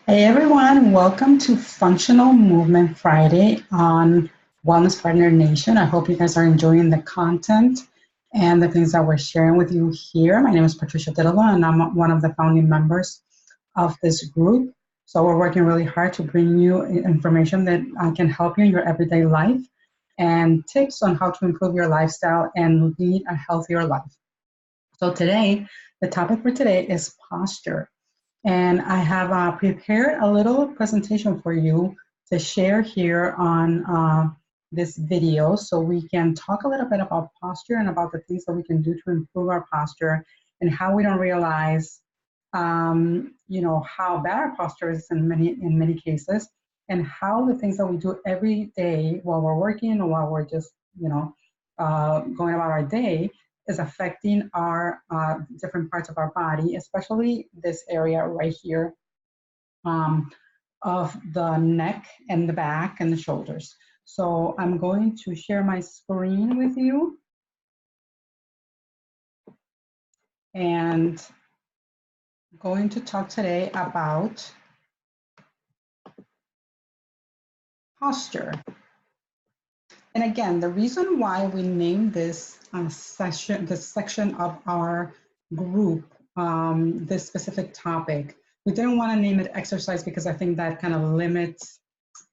Hey everyone, welcome to Functional Movement Friday on Wellness Partner Nation. I hope you guys are enjoying the content and the things that we're sharing with you here. My name is Patricia Diddalo, and I'm one of the founding members of this group. So we're working really hard to bring you information that can help you in your everyday life and tips on how to improve your lifestyle and lead a healthier life. So today, the topic for today is posture. And I have prepared a little presentation for you to share here on this video so we can talk a little bit about posture and about the things that we can do to improve our posture and how we don't realize, how bad our posture is in many cases, and how the things that we do every day while we're working or while we're just, going about our day is affecting our different parts of our body, especially this area right here of the neck and the back and the shoulders. So I'm going to share my screen with you. And going to talk today about posture. And again, the reason why we named this section of our group, this specific topic, we didn't want to name it exercise because I think that kind of limits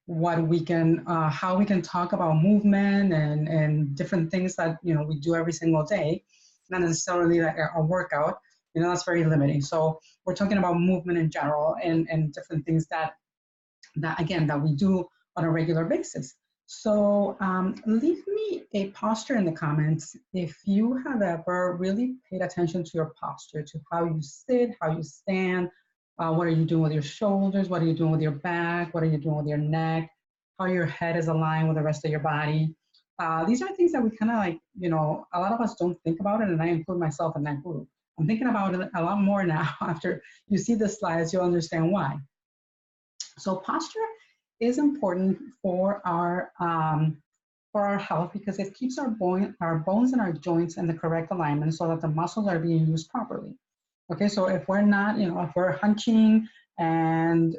what we can, how we can talk about movement and different things that we do every single day, not necessarily like a workout. That's very limiting. So we're talking about movement in general and different things that we do on a regular basis. So leave me a posture in the comments if you have ever really paid attention to your posture, to how you sit, how you stand, what are you doing with your shoulders, what are you doing with your back, what are you doing with your neck, how your head is aligned with the rest of your body. These are things that we kind of like, a lot of us don't think about it, and I include myself in that group. I'm thinking about it a lot more now. After you see the slides, you'll understand why. So posture is important for our health because it keeps our bones and our joints in the correct alignment so that the muscles are being used properly. Okay, so if we're not, if we're hunching and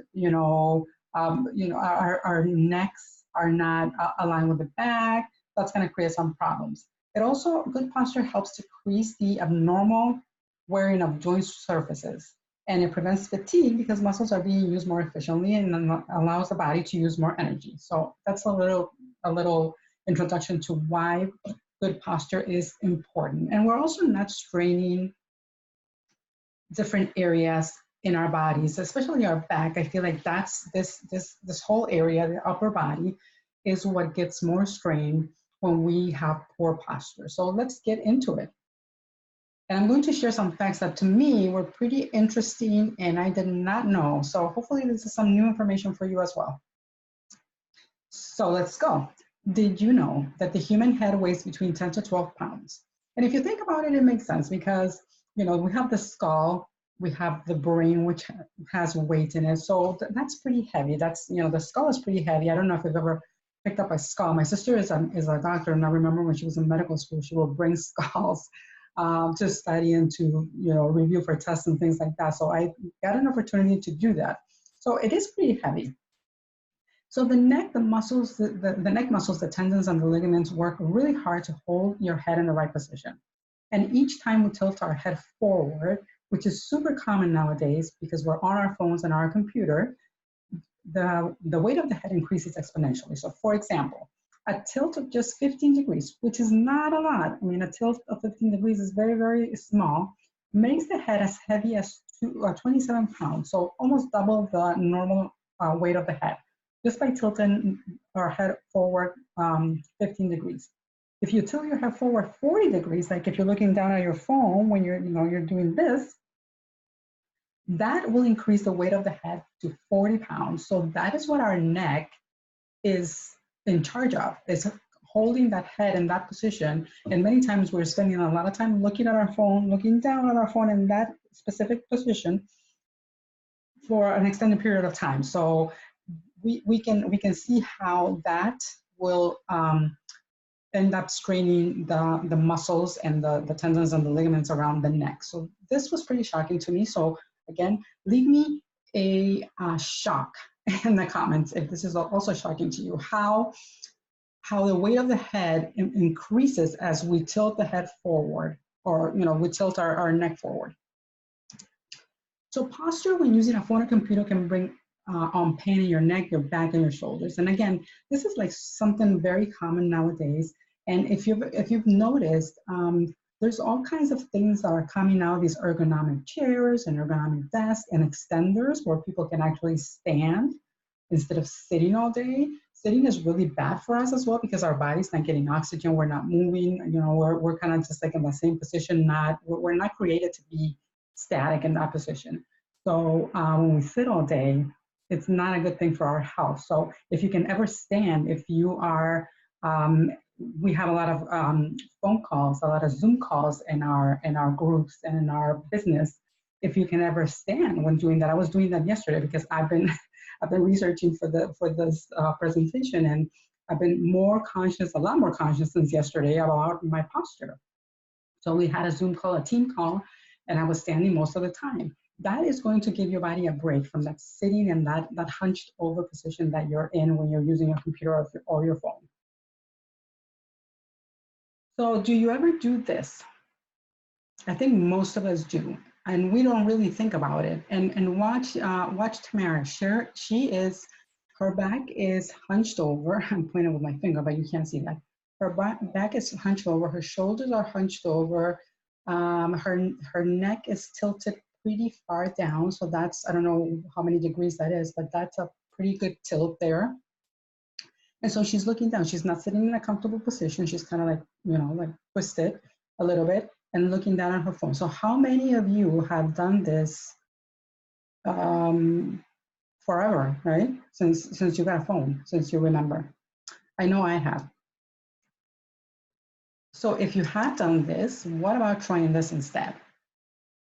our necks are not aligned with the back, that's going to create some problems. It also, good posture helps decrease the abnormal wearing of joint surfaces. And it prevents fatigue because muscles are being used more efficiently and allows the body to use more energy. So that's a little introduction to why good posture is important. And we're also not straining different areas in our bodies, especially our back. I feel like that's this whole area, the upper body, is what gets more strained when we have poor posture. So let's get into it. And I'm going to share some facts that to me were pretty interesting and I did not know. So hopefully this is some new information for you as well. So let's go. Did you know that the human head weighs between 10 to 12 pounds? And if you think about it, it makes sense because, we have the skull, we have the brain, which has weight in it. So that's pretty heavy. That's, the skull is pretty heavy. I don't know if you've ever picked up a skull. My sister is a doctor, and I remember when she was in medical school, she will bring skulls to study and to review for tests and things like that. So I got an opportunity to do that. So it is pretty heavy. So the neck, the muscles, the neck muscles, the tendons and the ligaments work really hard to hold your head in the right position. And each time we tilt our head forward, which is super common nowadays because we're on our phones and our computer, the weight of the head increases exponentially. So for example, a tilt of just 15 degrees, which is not a lot. I mean, a tilt of 15 degrees is very, very small, makes the head as heavy as 27 pounds, so almost double the normal weight of the head, just by tilting our head forward 15 degrees. If you tilt your head forward 40 degrees, like if you're looking down at your phone when you're doing this, that will increase the weight of the head to 40 pounds. So that is what our neck is in charge of, is holding that head in that position. And many times we're spending a lot of time looking at our phone, looking down at our phone in that specific position for an extended period of time. So we can see how that will end up straining the muscles and the tendons and the ligaments around the neck. So this was pretty shocking to me. So again, leave me a shock in the comments if this is also shocking to you, how the weight of the head increases as we tilt the head forward, or we tilt our neck forward. So posture when using a phone or computer can bring on pain in your neck, your back, and your shoulders. And again, this is like something very common nowadays. And if you've noticed, there's all kinds of things that are coming out, these ergonomic chairs and ergonomic desks and extenders where people can actually stand instead of sitting all day. Sitting is really bad for us as well because our body's not getting oxygen, we're not moving, we're kind of just like in the same position, we're not created to be static in that position. So when we sit all day, it's not a good thing for our health. So if you can ever stand, if you are, we have a lot of phone calls, a lot of Zoom calls in our groups and in our business. If you can ever stand when doing that, I was doing that yesterday because I've been researching for this presentation, and I've been a lot more conscious since yesterday about my posture. So we had a Zoom call, a team call, and I was standing most of the time. That is going to give your body a break from that sitting and that hunched over position that you're in when you're using your computer or your phone. So do you ever do this? I think most of us do, and we don't really think about it. And watch Tamara. Her back is hunched over. I'm pointing with my finger, but you can't see that. Her back is hunched over. Her shoulders are hunched over. Her neck is tilted pretty far down. So that's, I don't know how many degrees that is, but that's a pretty good tilt there. And so she's looking down. She's not sitting in a comfortable position. She's kind of like, like twisted a little bit and looking down on her phone. So how many of you have done this forever, right? Since you got a phone, since you remember. I know I have. So if you have done this, what about trying this instead?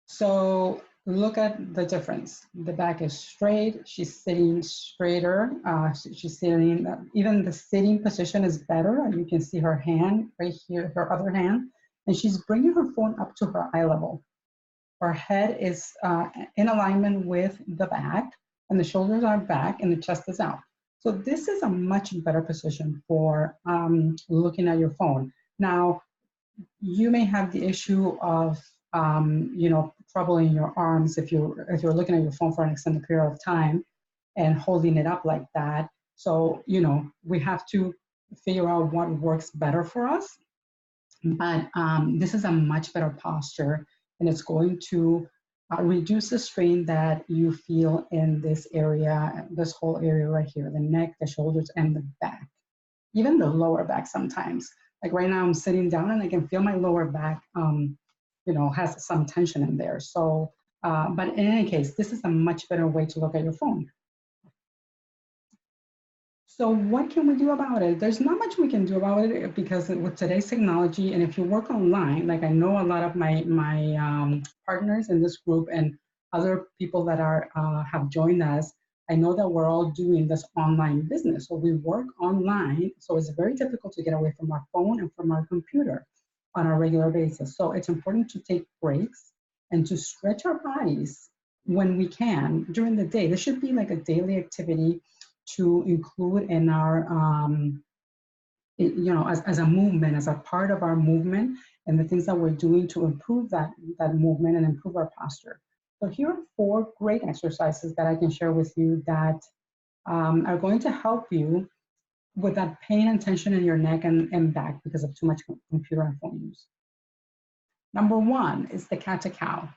So look at the difference. The back is straight. She's sitting straighter. She's sitting, even the sitting position is better. You can see her hand right here, her other hand, and she's bringing her phone up to her eye level. Her head is in alignment with the back, and the shoulders are back, and the chest is out. So this is a much better position for looking at your phone. Now, you may have the issue of trouble in your arms if you're looking at your phone for an extended period of time and holding it up like that. So we have to figure out what works better for us. But this is a much better posture, and it's going to reduce the strain that you feel in this area, this whole area right here, the neck, the shoulders, and the back, even the lower back sometimes. Like right now I'm sitting down and I can feel my lower back, has some tension in there. So, but in any case, this is a much better way to look at your phone. So what can we do about it? There's not much we can do about it because with today's technology, and if you work online, like I know a lot of my partners in this group and other people that have joined us, I know that we're all doing this online business. So we work online, so it's very difficult to get away from our phone and from our computer on a regular basis. So it's important to take breaks and to stretch our bodies when we can during the day. This should be like a daily activity to include in our, as a movement, as a part of our movement, and the things that we're doing to improve that movement and improve our posture. So here are 4 great exercises that I can share with you that are going to help you with that pain and tension in your neck and back because of too much computer and phone use. Number 1 is the cat to cow.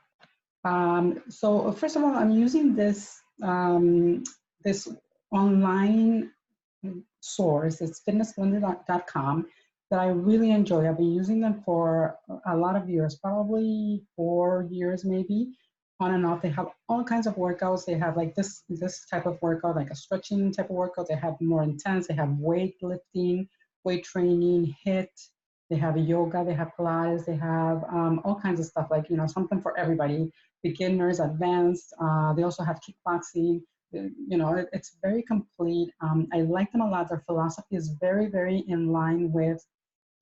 So first of all, I'm using this this online source. It's Fitnesslynda.com that I really enjoy. I've been using them for a lot of years, probably 4 years maybe, on and off. They have all kinds of workouts. They have like this type of workout, like a stretching type of workout. They have more intense. They have weight lifting, weight training, HIIT. They have yoga. They have Pilates. They have all kinds of stuff, like something for everybody, beginners, advanced. They also have kickboxing. It's very complete. I like them a lot. Their philosophy is very, very in line with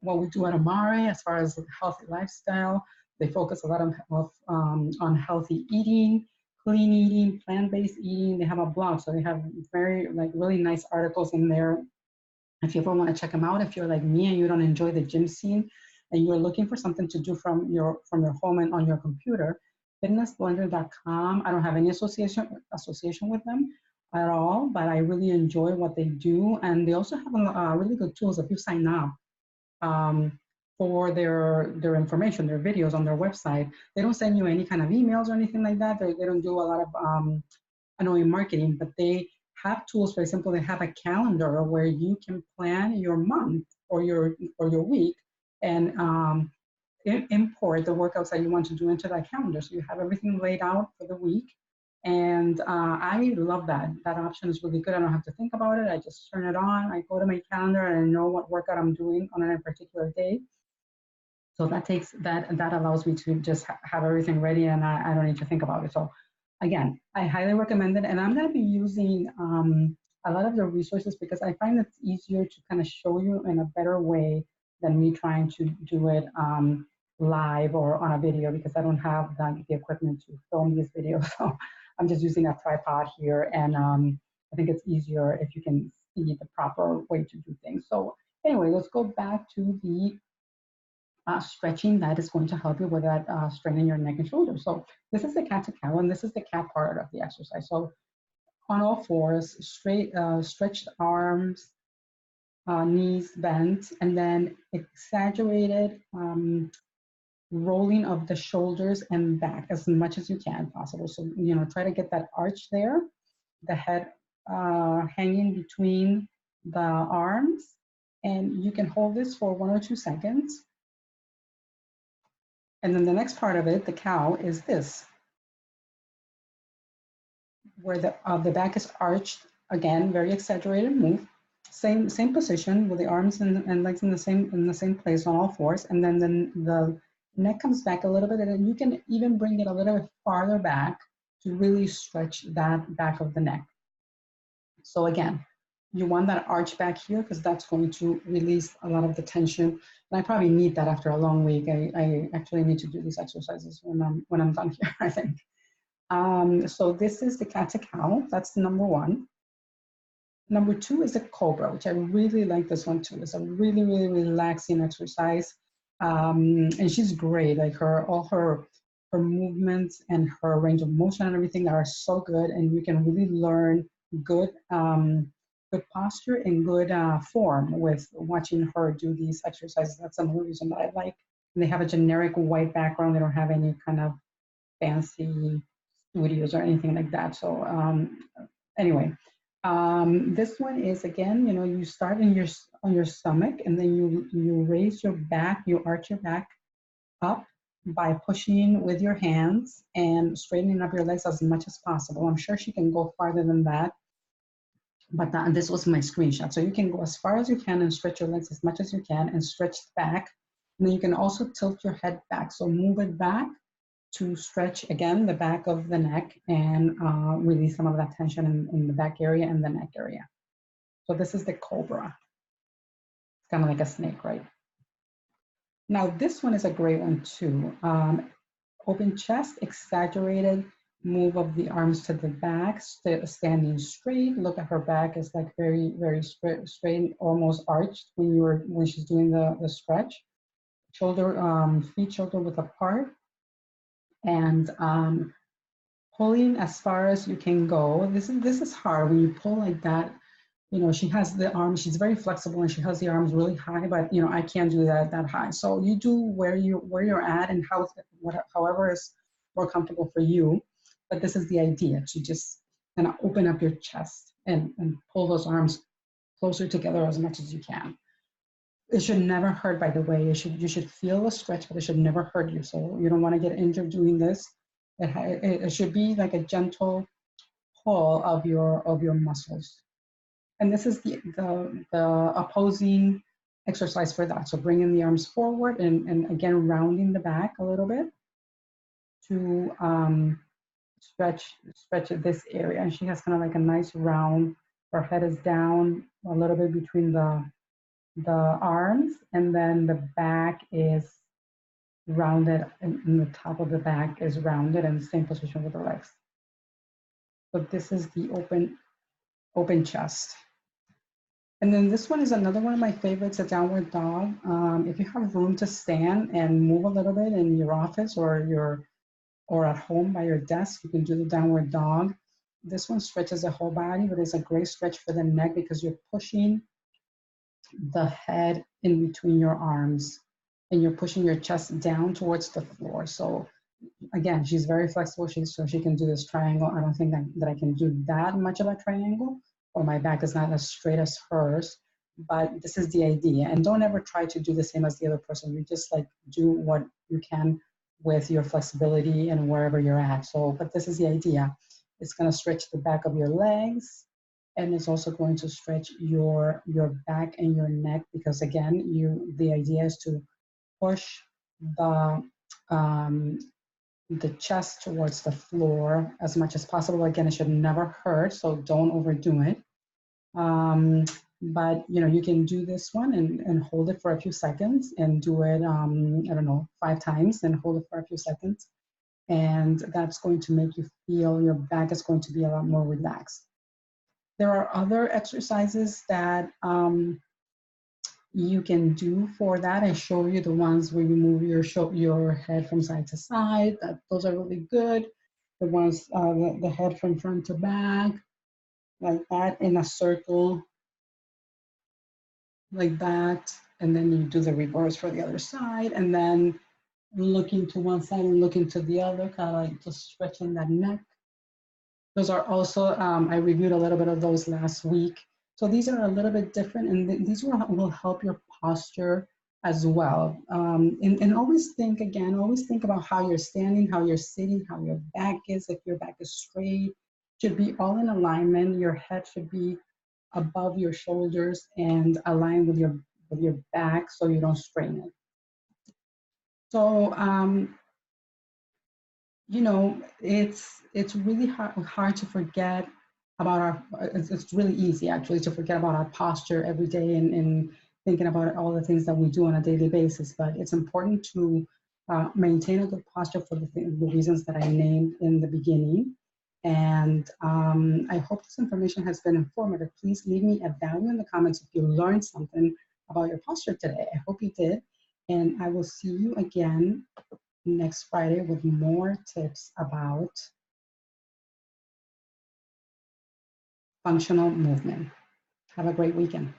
what we do at Amare as far as healthy lifestyle. They focus a lot on healthy eating, clean eating, plant-based eating. They have a blog, so they have very really nice articles in there. If you ever want to check them out, if you're like me and you don't enjoy the gym scene and you're looking for something to do from your home and on your computer, fitnesslynda.com. I don't have any association with them at all, but I really enjoy what they do, and they also have really good tools if you sign up um, for their information, their videos on their website. They don't send you any kind of emails or anything like that. They don't do a lot of annoying marketing, but they have tools. For example, they have a calendar where you can plan your month or your week and import the workouts that you want to do into that calendar. So you have everything laid out for the week. And I love that. That option is really good. I don't have to think about it. I just turn it on. I go to my calendar and I know what workout I'm doing on a particular day. So that allows me to just have everything ready, and I don't need to think about it. So again, I highly recommend it. And I'm going to be using a lot of the resources because I find it's easier to kind of show you in a better way than me trying to do it live or on a video, because I don't have the equipment to film these videos. So I'm just using a tripod here, and I think it's easier if you can see the proper way to do things. So anyway, let's go back to the stretching that is going to help you with that strain in your neck and shoulders. So this is the cat to cow, and this is the cat part of the exercise. So on all fours, straight, stretched arms, knees bent, and then exaggerated rolling of the shoulders and back as much as you can possible. So, try to get that arch there, the head hanging between the arms, and you can hold this for 1 or 2 seconds. And then the next part of it, the cow, is this, where the back is arched. Again, very exaggerated move. Same position with the arms and legs in the same place on all fours. And then the neck comes back a little bit, and then you can even bring it a little bit farther back to really stretch that back of the neck. So again, you want that arch back here because that's going to release a lot of the tension. And I probably need that after a long week. I actually need to do these exercises when I'm done here, I think. So this is the cat to cow. That's number 1. Number 2 is the Cobra, which I really like this one too. It's a really, really relaxing exercise. And she's great. Like all her movements and her range of motion and everything are so good. And you can really learn good posture and good form with watching her do these exercises. That's another reason that I like. And they have a generic white background. They don't have any kind of fancy studios or anything like that. So anyway, this one is, again, you start on your stomach, and then you raise your back, you arch your back up by pushing with your hands and straightening up your legs as much as possible. I'm sure she can go farther than that, but this was my screenshot. So you can go as far as you can and stretch your legs as much as you can and stretch back. And then you can also tilt your head back. So move it back to stretch, again, the back of the neck and release some of that tension in the back area and the neck area. So this is the Cobra. It's kind of like a snake, right? Now this one is a great one too. Open chest, exaggerated move of the arms to the back, standing straight. Look at her back, is like very, very straight, almost arched when she's doing the stretch. Shoulder, feet shoulder width apart, and pulling as far as you can go. This is hard when you pull like that. She has the arms, she's very flexible and she has the arms really high, but I can't do that high. So you do where you're at and however is more comfortable for you. But this is the idea, to just kind of open up your chest and pull those arms closer together as much as you can. It should never hurt, by the way. You should feel a stretch, but it should never hurt you. So you don't want to get injured doing this. It should be like a gentle pull of your muscles. And this is the opposing exercise for that. So bringing the arms forward and again rounding the back a little bit to stretch this area. And she has kind of like a nice round. Her head is down a little bit between the arms, and then the back is rounded, and the top of the back is rounded, in the same position with the legs. but this is the open chest. And then this one is another one of my favorites, a downward dog. If you have room to stand and move a little bit in your office or at home by your desk, you can do the downward dog. This one stretches the whole body, but it's a great stretch for the neck because you're pushing the head in between your arms and you're pushing your chest down towards the floor. So again, she's very flexible, so she can do this triangle. I don't think that I can do that much of a triangle, or my back is not as straight as hers, but this is the idea. And don't ever try to do the same as the other person. You just like do what you can with your flexibility and wherever you're at. So, but this is the idea. It's gonna stretch the back of your legs, and it's also going to stretch your back and your neck, because again, the idea is to push the chest towards the floor as much as possible. Again, it should never hurt, so don't overdo it. But you know, you can do this one and hold it for a few seconds and do it, I don't know, 5 times and hold it for a few seconds. And that's going to make you feel your back is going to be a lot more relaxed. There are other exercises that you can do for that. I show you the ones where you move your head from side to side. Those are really good. The ones, the head from front to back, like that, in a circle, like that. And then you do the reverse for the other side, and then looking to one side and looking to the other, kind of like just stretching that neck. Those are also, I reviewed a little bit of those last week. So these are a little bit different, and these will help your posture as well. And always think about how you're standing, how you're sitting, how your back is. If your back is straight, should be all in alignment. Your head should be above your shoulders and aligned with your back so you don't strain it. So you know, it's really hard to forget about our, it's really easy actually to forget about our posture every day and thinking about all the things that we do on a daily basis. But it's important to maintain a good posture for the reasons that I named in the beginning. And I hope this information has been informative. Please leave me a value in the comments if you learned something about your posture today. I hope you did. And I will see you again next Friday with more tips about functional movement. Have a great weekend.